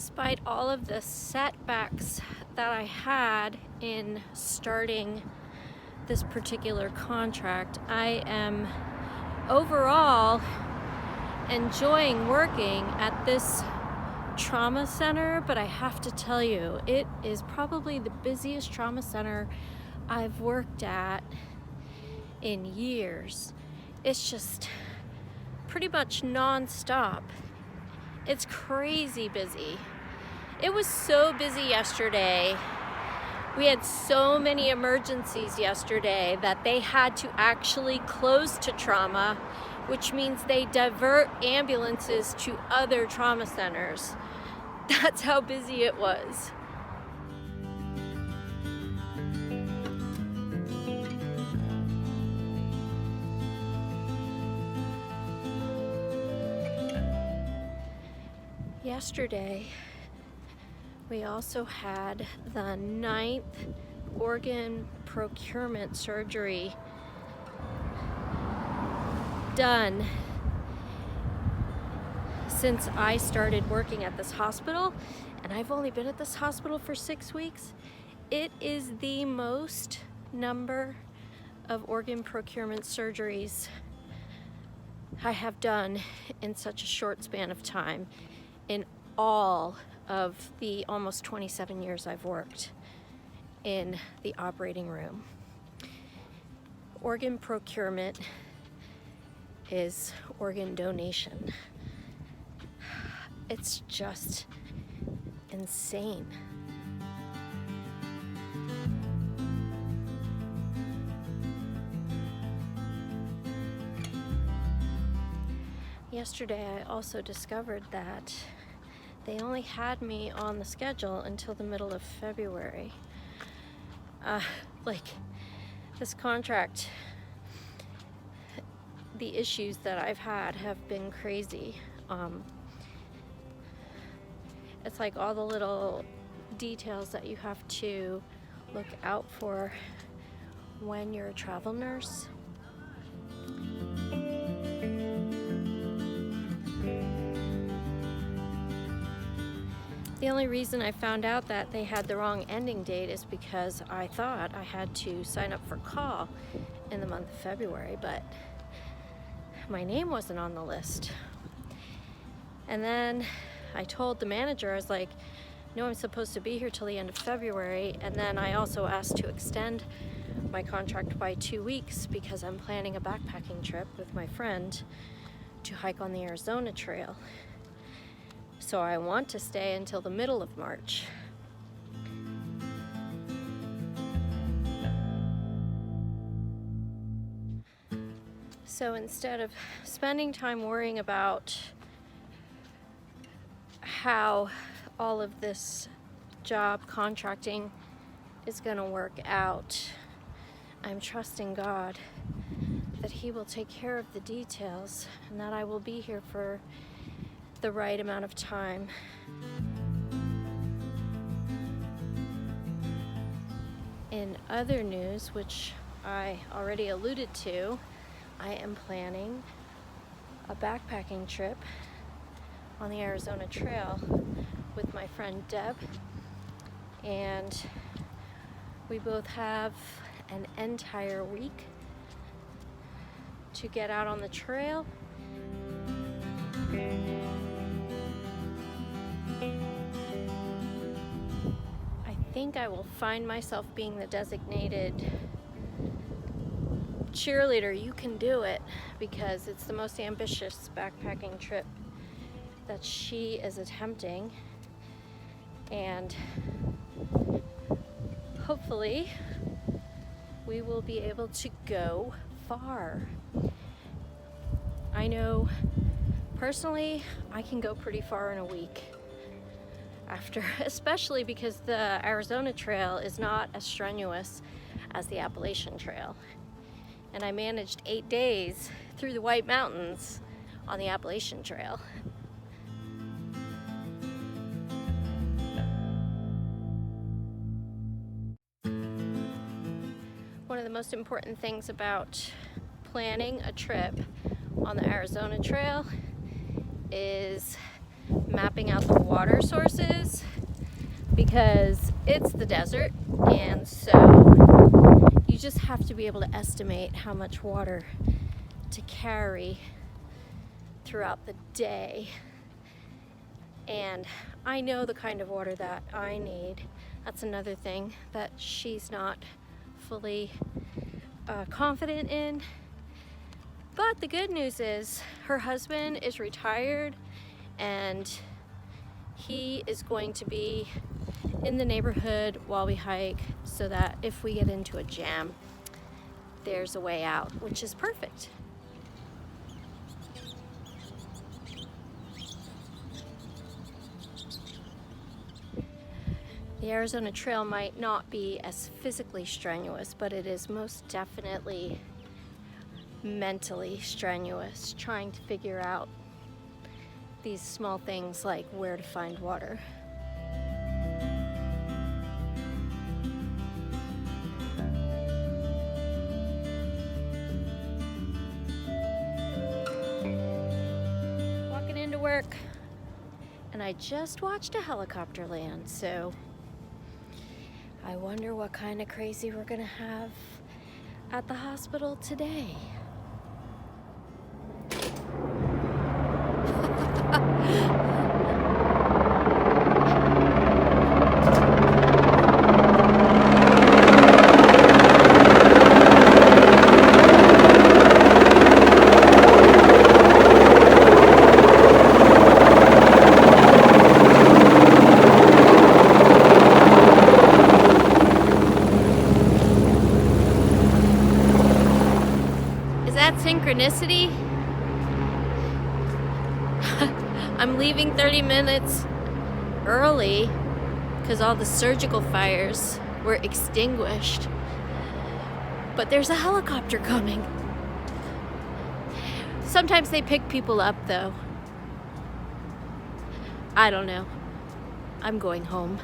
Despite all of the setbacks that I had in starting this particular contract, I am overall enjoying working at this trauma center, but I have to tell you, it is probably the busiest trauma center I've worked at in years. It's just pretty much non-stop. It's crazy busy. It was so busy yesterday. We had so many emergencies yesterday that they had to actually close to trauma, which means they divert ambulances to other trauma centers. That's how busy it was. Yesterday, we also had the 9th organ procurement surgery done since I started working at this hospital, and I've only been at this hospital for 6 weeks. It is the most number of organ procurement surgeries I have done in such a short span of time in all of the almost 27 years I've worked in the operating room. Organ procurement is organ donation. It's just insane. Yesterday, I also discovered that they only had me on the schedule until the middle of February. This contract, the issues that I've had have been crazy. It's like all the little details that you have to look out for when you're a travel nurse. The only reason I found out that they had the wrong ending date is because I thought I had to sign up for call in the month of February, but my name wasn't on the list. And then I told the manager, I was like, no, I'm supposed to be here till the end of February. And then I also asked to extend my contract by 2 weeks because I'm planning a backpacking trip with my friend to hike on the Arizona Trail. So I want to stay until the middle of March. So instead of spending time worrying about how all of this job contracting is going to work out, I'm trusting God that He will take care of the details and that I will be here for the right amount of time. In other news, which I already alluded to, I am planning a backpacking trip on the Arizona Trail with my friend Deb, and we both have an entire week to get out on the trail. I think I will find myself being the designated cheerleader. You can do it, because it's the most ambitious backpacking trip that she is attempting, and hopefully we will be able to go far. I know personally I can go pretty far in a week after, especially because the Arizona Trail is not as strenuous as the Appalachian Trail. And I managed 8 days through the White Mountains on the Appalachian Trail. One of the most important things about planning a trip on the Arizona Trail is mapping out the water sources because it's the desert, and so you just have to be able to estimate how much water to carry throughout the day. And I know the kind of water that I need. That's another thing that she's not fully confident in. But the good news is her husband is retired and he is going to be in the neighborhood while we hike so that if we get into a jam, there's a way out, which is perfect. The Arizona Trail might not be as physically strenuous, but it is most definitely mentally strenuous, trying to figure out these small things like where to find water. Walking into work, and I just watched a helicopter land, so I wonder what kind of crazy we're gonna have at the hospital today. Is that synchronicity? I'm leaving 30 minutes early because all the surgical fires were extinguished. But there's a helicopter coming. Sometimes they pick people up though. I don't know. I'm going home.